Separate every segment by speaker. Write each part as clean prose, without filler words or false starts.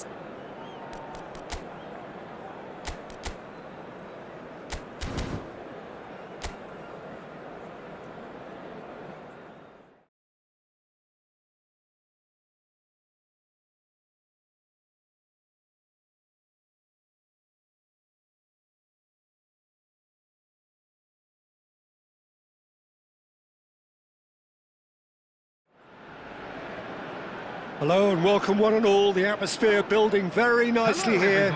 Speaker 1: minutes.
Speaker 2: Hello and welcome one and all. The atmosphere building very nicely here.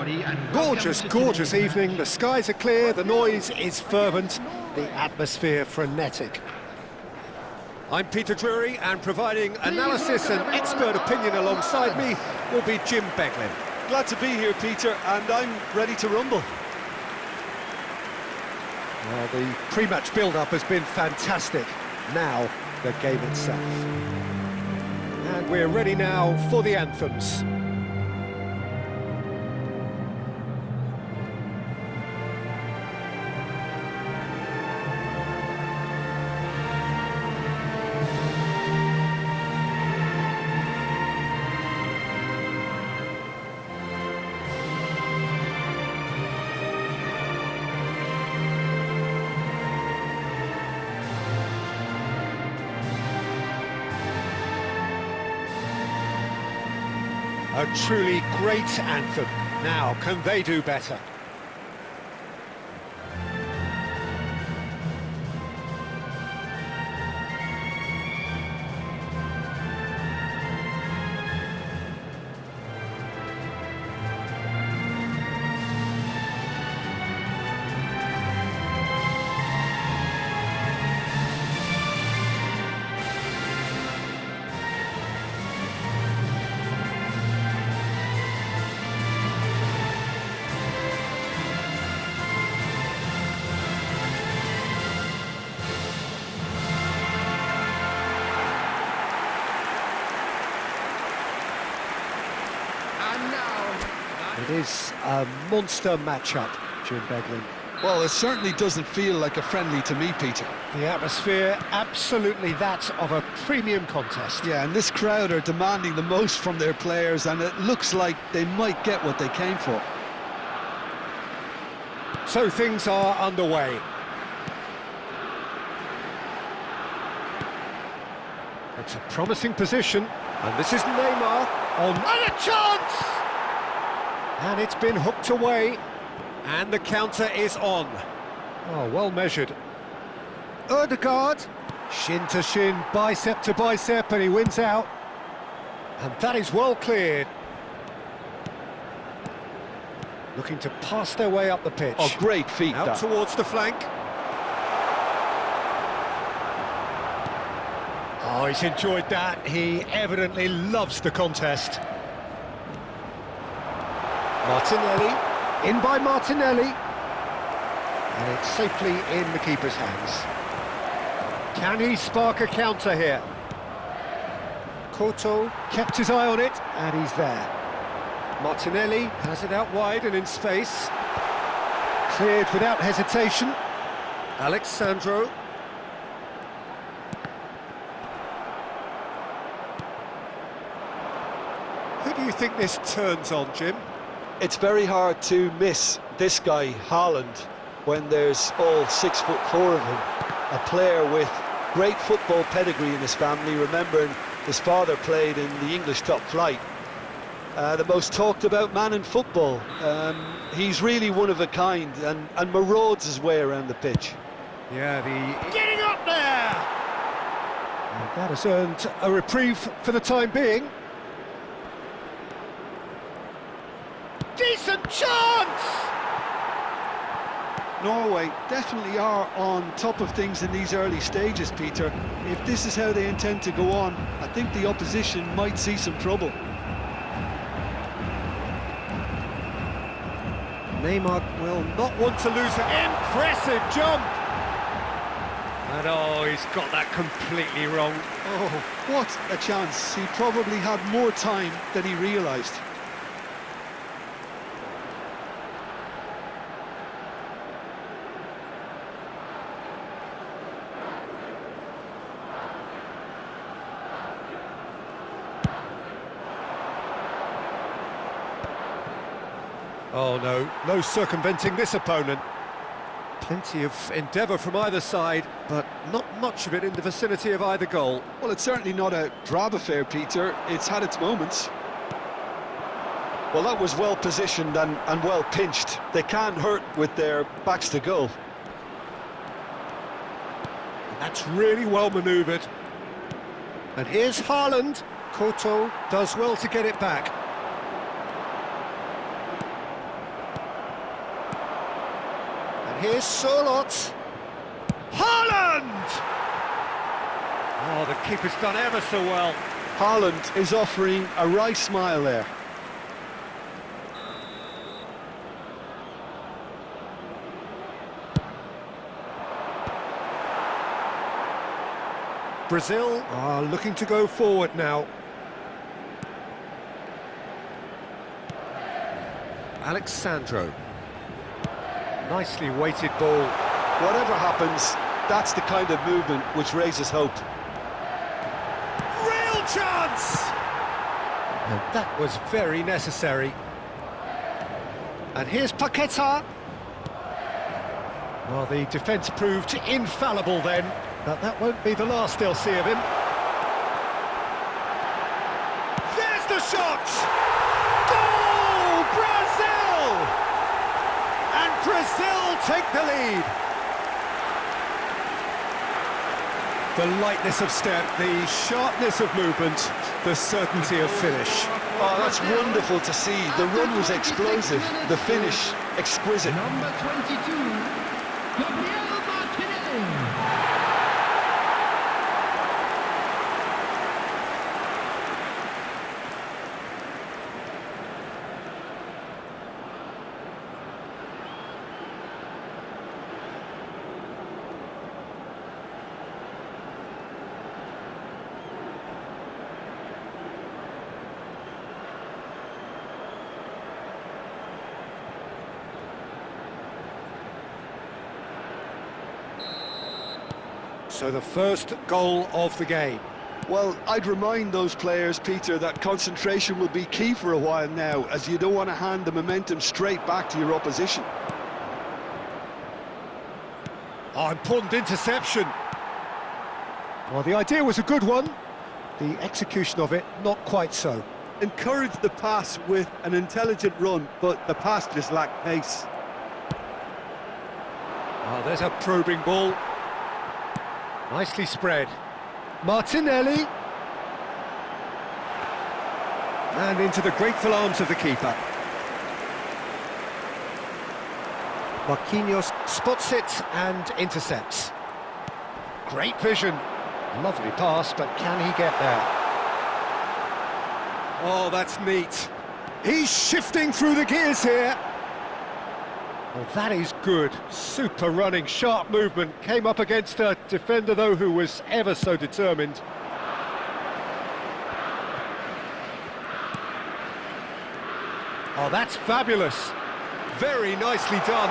Speaker 2: Gorgeous evening. The skies are clear, the noise is fervent, the atmosphere frenetic. I'm Peter Drury, and providing analysis and expert opinion alongside me will be Jim Beglin.
Speaker 3: Glad to be here, Peter, and I'm ready to rumble.
Speaker 2: Well, the pre-match build-up has been fantastic. Now, the game itself. And we're ready now for the anthems. A truly great anthem. Now, can they do better? It is a monster matchup, Jim Beglin.
Speaker 3: Well, it certainly doesn't feel like a friendly to me, Peter.
Speaker 2: The atmosphere, absolutely that of a premium contest.
Speaker 3: Yeah, and this crowd are demanding the most from their players, and it looks like they might get what they came for.
Speaker 2: So things are underway. It's a promising position, and this is Neymar on... And a chance! And it's been hooked away, and the counter is on. Oh, well measured. Ødegaard, shin to shin, bicep to bicep, and he wins out. And that is well cleared. Looking to pass their way up the pitch.
Speaker 3: Oh, great feet,
Speaker 2: out
Speaker 3: that.
Speaker 2: Towards the flank. Oh, he's enjoyed that. He evidently loves the contest. Martinelli, in by Martinelli, and it's safely in the keeper's hands. Can he spark a counter here? Couto kept his eye on it, and he's there. Martinelli has it out wide and in space. Cleared without hesitation. Alexandro. Who do you think this turns on, Jim?
Speaker 3: It's very hard to miss this guy, Haaland, when there's all 6'4" of him. A player with great football pedigree in his family, remembering his father played in the English top flight. The most talked about man in football. He's really one of a kind and marauds his way around the pitch.
Speaker 2: Yeah, getting up there! And that has earned a reprieve for the time being. Decent chance!
Speaker 3: Norway definitely are on top of things in these early stages, Peter. If this is how they intend to go on, I think the opposition might see some trouble.
Speaker 2: Neymar will not want to lose an impressive jump! And oh, he's got that completely wrong.
Speaker 3: Oh, what a chance. He probably had more time than he realised.
Speaker 2: Oh no, no circumventing this opponent. Plenty of endeavour from either side, but not much of it in the vicinity of either goal.
Speaker 3: Well, it's certainly not a drab affair, Peter. It's had its moments. Well, that was well positioned and well pinched. They can't hurt with their backs to goal.
Speaker 2: That's really well manoeuvred. And here's Haaland. Koto does well to get it back. And here's Sørloth. Haaland! Oh, the keeper's done ever so well.
Speaker 3: Haaland is offering a wry smile there.
Speaker 2: Brazil are looking to go forward now. Alexandro. Nicely weighted ball.
Speaker 3: Whatever happens, that's the kind of movement which raises hope.
Speaker 2: Real chance! And that was very necessary. And here's Paqueta. Well, the defence proved infallible then, but that won't be the last they'll see of him. There's the shot! Goal! Brazil! And Brazil take the lead. The lightness of step, the sharpness of movement, the certainty of finish.
Speaker 3: Oh, that's wonderful to see. The run was explosive, the finish exquisite.
Speaker 1: Number 22, Gabriel Martinez.
Speaker 2: So the first goal of the game.
Speaker 3: Well, I'd remind those players, Peter, that concentration will be key for a while now, as you don't want to hand the momentum straight back to your opposition.
Speaker 2: Oh, important interception. Well, the idea was a good one. The execution of it, not quite so.
Speaker 3: Encourage the pass with an intelligent run, but the pass just lacked pace.
Speaker 2: Oh, there's a probing ball. Nicely spread. Martinelli. And into the grateful arms of the keeper. Marquinhos spots it and intercepts. Great vision. Lovely pass, but can he get there? Oh, that's neat. He's shifting through the gears here. Well, that is good. Super running, sharp movement. Came up against a defender, though, who was ever so determined. Oh, that's fabulous. Very nicely done.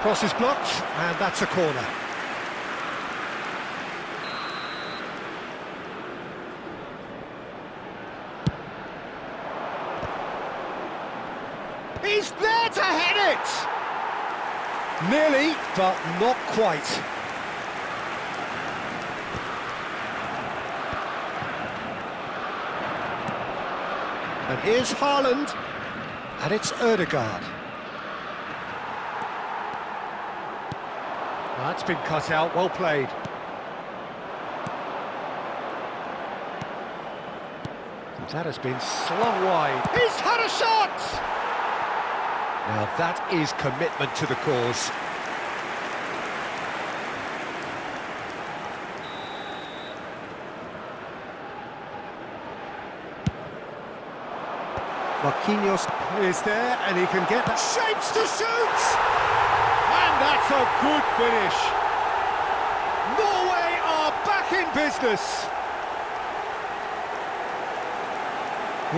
Speaker 2: Cross is blocked, and that's a corner. He's there to head it! Nearly, but not quite. And here's Haaland, and it's Ødegaard. That's been cut out, well played. That has been slung wide. He's had a shot! Now that is commitment to the cause. Marquinhos is there, and he can get that. Shapes to shoot! And that's a good finish. Norway are back in business.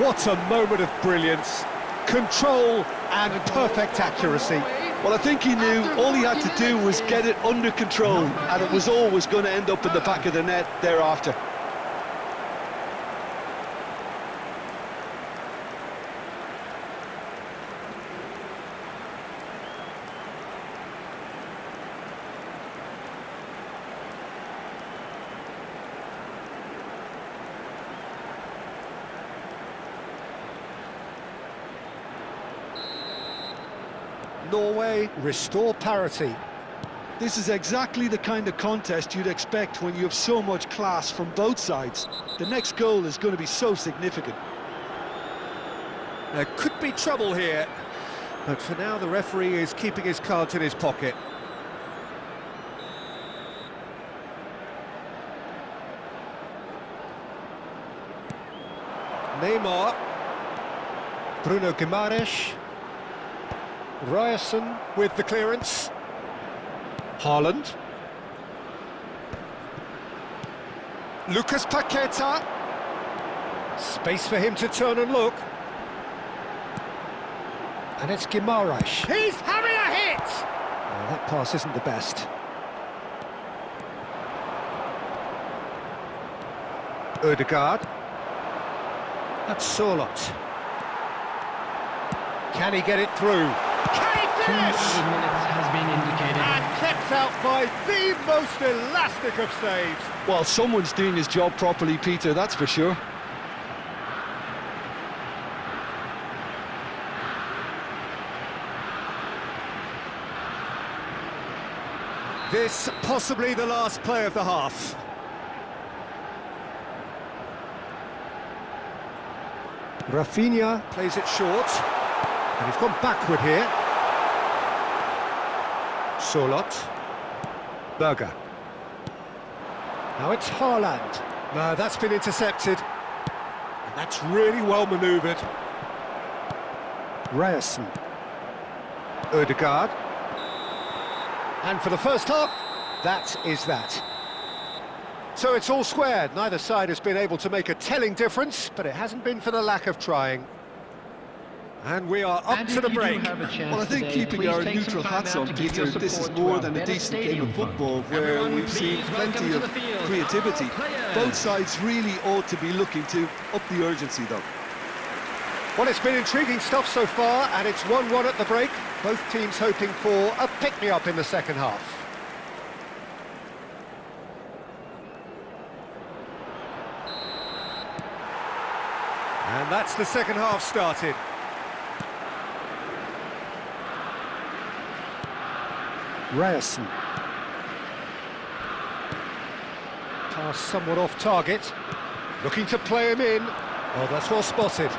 Speaker 2: What a moment of brilliance. Control and perfect accuracy.
Speaker 3: Well, I think he knew all he had to do was get it under control, and it was always going to end up in the back of the net thereafter.
Speaker 2: Norway restore parity.
Speaker 3: This is exactly the kind of contest you'd expect when you have so much class from both sides. The next goal is going to be so significant.
Speaker 2: There could be trouble here, but for now the referee is keeping his cards in his pocket. Neymar, Bruno Guimaraes, Ryerson with the clearance, Haaland, Lucas Paqueta, space for him to turn and look, and it's Guimaraes. He's having a hit! Oh, that pass isn't the best. Ødegaard. That's Sorlot. Can he get it through? Can he
Speaker 1: 2
Speaker 2: finish?
Speaker 1: minutes has been indicated.
Speaker 2: And kept out by the most elastic of saves.
Speaker 3: Well, someone's doing his job properly, Peter, that's for sure.
Speaker 2: This possibly the last play of the half. Rafinha plays it short, and he's gone backward here. Sorlot, Berger. Now it's Haaland. No, that's been intercepted, and that's really well manoeuvred. Ryerson, Ødegaard, and for the first half, that is that. So it's all squared. Neither side has been able to make a telling difference, but it hasn't been for the lack of trying. And we are up
Speaker 1: And
Speaker 2: to
Speaker 1: if
Speaker 2: the
Speaker 1: you do
Speaker 2: break.
Speaker 1: have a chance
Speaker 3: Well, I think
Speaker 1: today,
Speaker 3: keeping
Speaker 1: please
Speaker 3: our
Speaker 1: take some
Speaker 3: neutral
Speaker 1: time
Speaker 3: hats
Speaker 1: out
Speaker 3: on,
Speaker 1: to give
Speaker 3: Peter,
Speaker 1: your
Speaker 3: this is
Speaker 1: support to
Speaker 3: more
Speaker 1: our
Speaker 3: than a
Speaker 1: better
Speaker 3: decent game
Speaker 1: stadium
Speaker 3: of
Speaker 1: fund.
Speaker 3: football where
Speaker 1: Everyone,
Speaker 3: we've seen
Speaker 1: please welcome
Speaker 3: plenty
Speaker 1: to
Speaker 3: of
Speaker 1: the field
Speaker 3: creativity.
Speaker 1: our players.
Speaker 3: Both sides really ought to be looking to up the urgency, though.
Speaker 2: Well, it's been intriguing stuff so far, and it's 1-1 at the break. Both teams hoping for a pick-me-up in the second half. And that's the second half started. Ryerson. Pass somewhat off target. Looking to play him in. Oh, that's well spotted.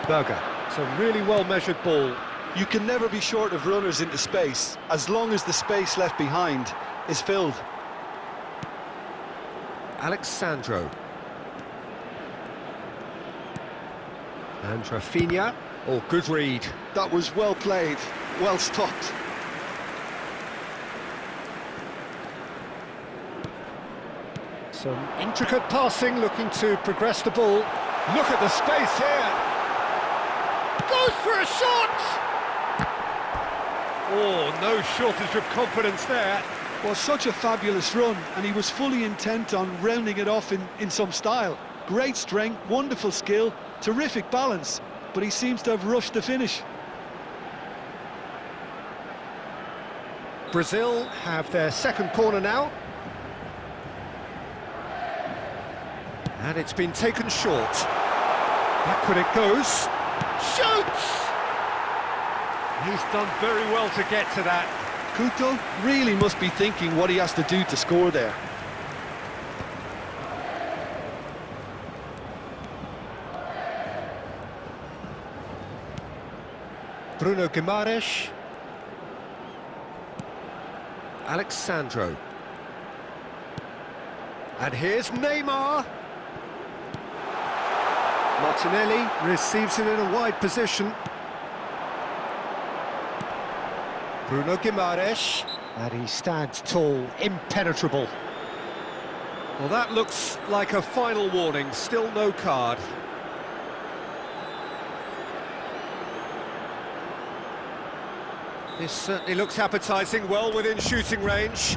Speaker 2: Berger. It's a really well-measured ball.
Speaker 3: You can never be short of runners into space, as long as the space left behind is filled.
Speaker 2: Alexandro. And Rafinha. Oh, good read.
Speaker 3: That was well played, well stopped.
Speaker 2: Some intricate passing, looking to progress the ball. Look at the space here. Goes for a shot! Oh, no shortage of confidence there.
Speaker 3: Well, such a fabulous run, and he was fully intent on rounding it off in some style. Great strength, wonderful skill, terrific balance, but he seems to have rushed the finish.
Speaker 2: Brazil have their second corner now. And it's been taken short. Backward it goes. Shoots! He's done very well to get to that.
Speaker 3: Couto really must be thinking what he has to do to score there.
Speaker 2: Bruno Guimaraes. Alexandro. And here's Neymar. Martinelli receives it in a wide position. Bruno Guimaraes. And he stands tall, impenetrable. Well, that looks like a final warning. Still no card. This certainly looks appetising, well within shooting range.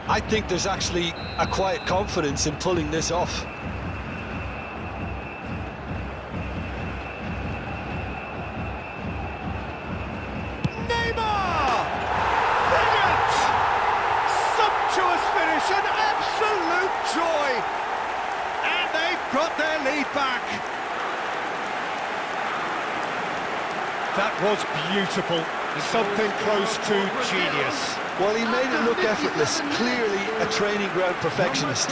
Speaker 3: I think there's actually a quiet confidence in pulling this off.
Speaker 2: Neymar! Brilliant! Sumptuous finish, an absolute joy! And they've got their lead back. That was beautiful. Something close to genius.
Speaker 3: Well, he made it look effortless. Clearly a training ground perfectionist.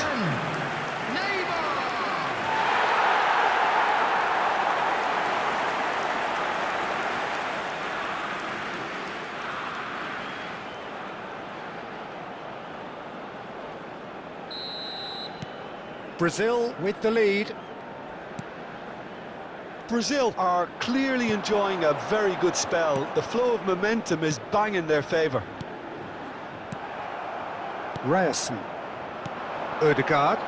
Speaker 2: Brazil with the lead.
Speaker 3: Brazil are clearly enjoying a very good spell. The flow of momentum is bang in their favour.
Speaker 2: Ryerson. Ødegaard.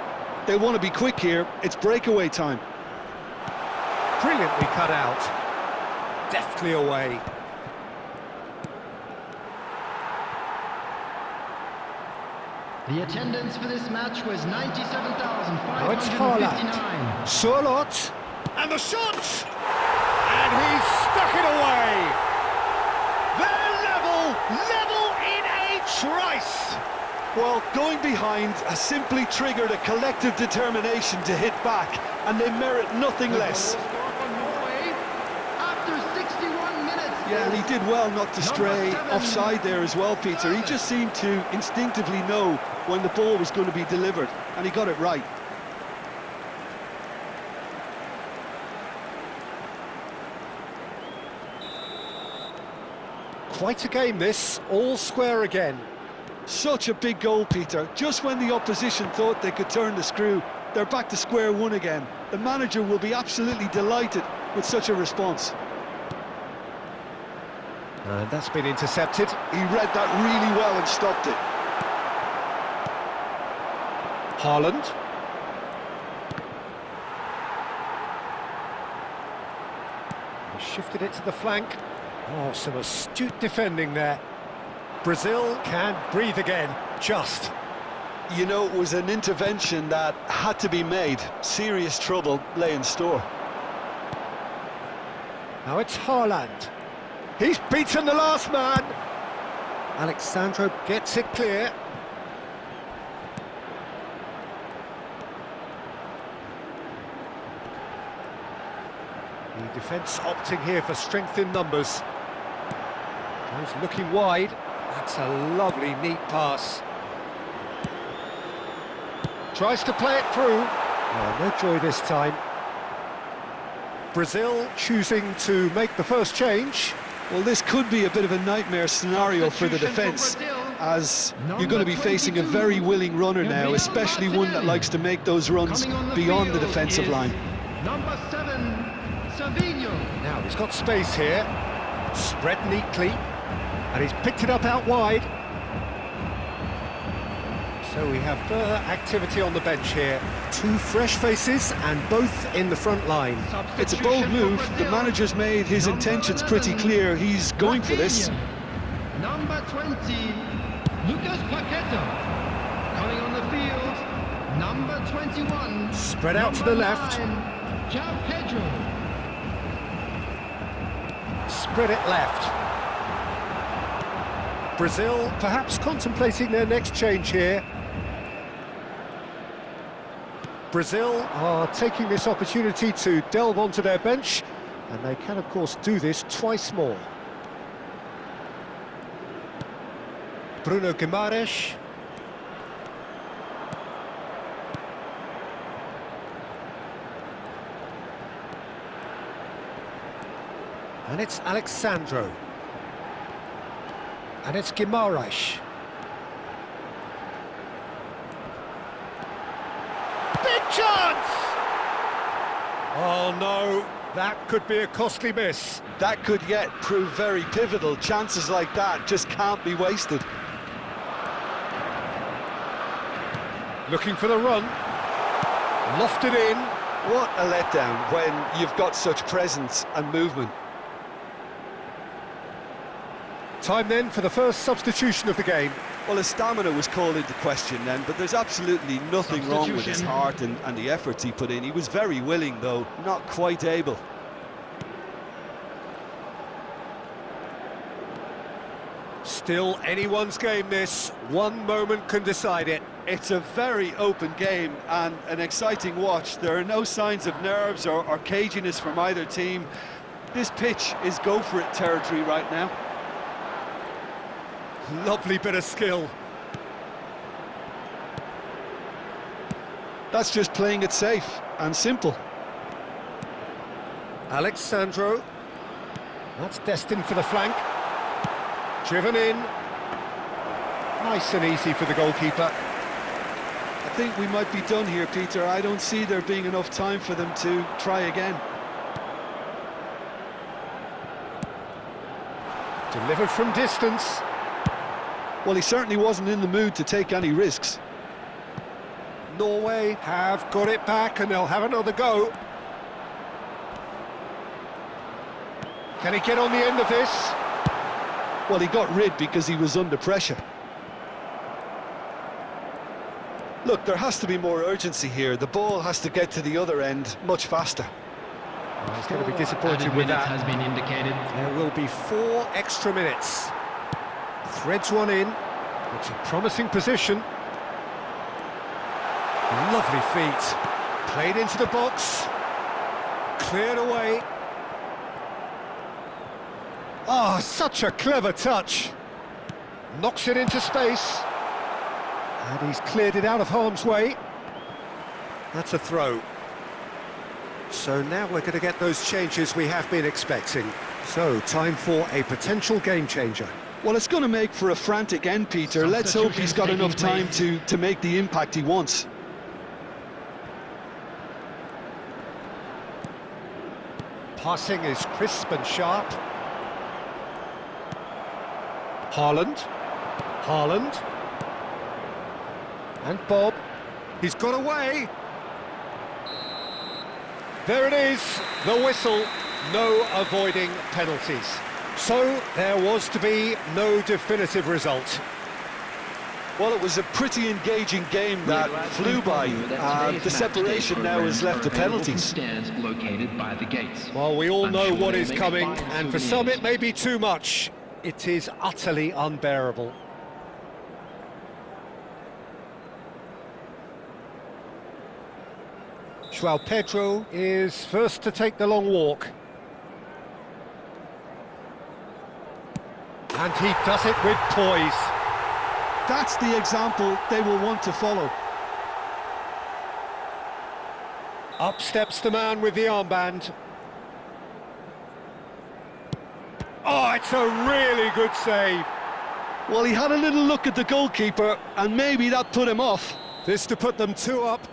Speaker 3: They want to be quick here. It's breakaway time.
Speaker 2: Brilliantly cut out. Deftly away.
Speaker 1: The attendance for this match was
Speaker 2: Now it's Haaland.
Speaker 1: 97,559.
Speaker 2: Surlot. And the shot! And he's stuck it away! They're level in a trice!
Speaker 3: Well, going behind has simply triggered a collective determination to hit back, and they merit nothing less.
Speaker 1: NORWAY after 61 minutes.
Speaker 3: Yeah, and he did well not to stray offside there as well, Peter. He just seemed to instinctively know when the ball was going to be delivered, and he got it right.
Speaker 2: Quite a game this, all square again.
Speaker 3: Such a big goal, Peter. Just when the opposition thought they could turn the screw, they're back to square one again. The manager will be absolutely delighted with such a response.
Speaker 2: And that's been intercepted.
Speaker 3: He read that really well and stopped it.
Speaker 2: Haaland. He shifted it to the flank. Oh, some astute defending there. Brazil can breathe again, just.
Speaker 3: You know, it was an intervention that had to be made. Serious trouble lay in store.
Speaker 2: Now it's Haaland. He's beaten the last man. Alexandro gets it clear. The defence opting here for strength in numbers. Goes looking wide. That's a lovely, neat pass. Tries to play it through. Oh, no joy this time. Brazil choosing to make the first change.
Speaker 3: Well, this could be a bit of a nightmare scenario for the defence, as you're going to be facing a very willing runner now, especially one that likes to make those runs beyond the defensive line.
Speaker 1: Number 7, Savinho.
Speaker 2: Now he's got space here, spread neatly, and he's picked it up out wide. So we have further activity on the bench here. Two fresh faces and both in the front line.
Speaker 3: It's a bold move. The manager's made his intentions pretty clear. He's going for this.
Speaker 1: Number 20, Lucas Paqueta. Coming on the field, number 21.
Speaker 2: Spread out to the left.
Speaker 1: João Pedro.
Speaker 2: Spread it left. Brazil perhaps contemplating their next change here. Brazil are taking this opportunity to delve onto their bench, and they can of course do this twice more. Bruno Guimaraes. And it's Alexandro. And it's Guimaraes. Big chance! Oh no, that could be a costly miss.
Speaker 3: That could yet prove very pivotal. Chances like that just can't be wasted.
Speaker 2: Looking for the run. Lofted in.
Speaker 3: What a letdown when you've got such presence and movement.
Speaker 2: Time then for the first substitution of the game.
Speaker 3: Well, his stamina was called into question then, but there's absolutely nothing wrong with his heart and the efforts he put in. He was very willing, though, not quite able.
Speaker 2: Still anyone's game this. One moment can decide it.
Speaker 3: It's a very open game and an exciting watch. There are no signs of nerves or caginess from either team. This pitch is go-for-it territory right now.
Speaker 2: Lovely bit of skill.
Speaker 3: That's just playing it safe and simple.
Speaker 2: Alexandro. That's destined for the flank. Driven in. Nice and easy for the goalkeeper.
Speaker 3: I think we might be done here, Peter. I don't see there being enough time for them to try again.
Speaker 2: Delivered from distance.
Speaker 3: Well, he certainly wasn't in the mood to take any risks.
Speaker 2: Norway have got it back and they'll have another go. Can he get on the end of this?
Speaker 3: Well, he got rid because he was under pressure. Look, there has to be more urgency here. The ball has to get to the other end much faster.
Speaker 2: Well, he's going to be disappointed with that.
Speaker 1: Has been indicated.
Speaker 2: There will be 4 extra minutes. Threads one in. It's a promising position. Lovely feet. Played into the box. Cleared away. Oh, such a clever touch. Knocks it into space. And he's cleared it out of harm's way. That's a throw. So now we're going to get those changes we have been expecting. So, time for a potential game changer.
Speaker 3: Well, it's going to make for a frantic end, Peter. Let's hope he's got enough time to make the impact he wants.
Speaker 2: Passing is crisp and sharp. Haaland. Haaland. And Bob. He's got away. There it is, the whistle. No avoiding penalties. So there was to be no definitive result.
Speaker 3: Well, it was a pretty engaging game that flew by. The separation now is left to penalties.
Speaker 1: Stands located by the gates.
Speaker 2: Well, we all know what is coming, and for some it may be too much. It is utterly unbearable. João Pedro is first to take the long walk. And he does it with poise.
Speaker 3: That's the example they will want to follow.
Speaker 2: Up steps the man with the armband. Oh, it's a really good save.
Speaker 3: Well, he had a little look at the goalkeeper, and maybe that put him off.
Speaker 2: This to put them 2 up.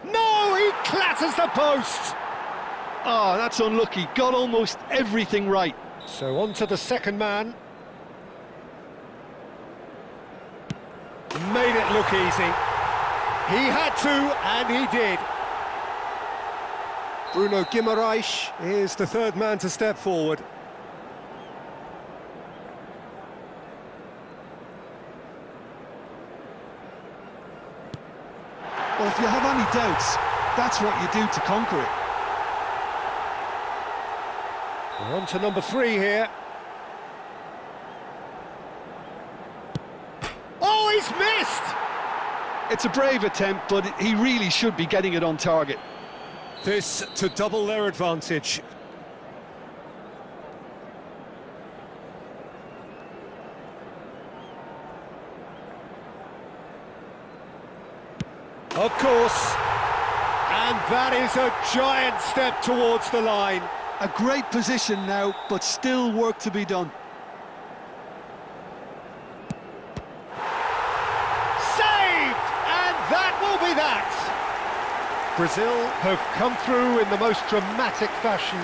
Speaker 2: No, he clatters the post.
Speaker 3: Oh, that's unlucky. Got almost everything right.
Speaker 2: So on to the second man. Made it look easy. He had to, and he did. Bruno Guimaraes is the third man to step forward.
Speaker 3: Well, if you have any doubts, that's what you do to conquer it.
Speaker 2: We're on to number 3 here. Oh, he's missed!
Speaker 3: It's a brave attempt, but he really should be getting it on target.
Speaker 2: This to double their advantage. Of course. And that is a giant step towards the line.
Speaker 3: A great position now, but still work to be done.
Speaker 2: Saved! And that will be that! Brazil have come through in the most dramatic fashion,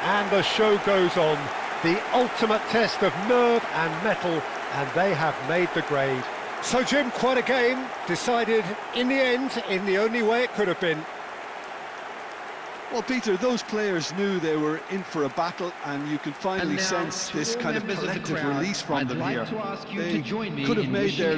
Speaker 2: and the show goes on. The ultimate test of nerve and mettle, and they have made the grade. So, Jim, quite a game, decided in the end, in the only way it could have been.
Speaker 3: Well, Peter, those players knew they were in for a battle, and you can finally sense this kind of collective release from them here. They could have made their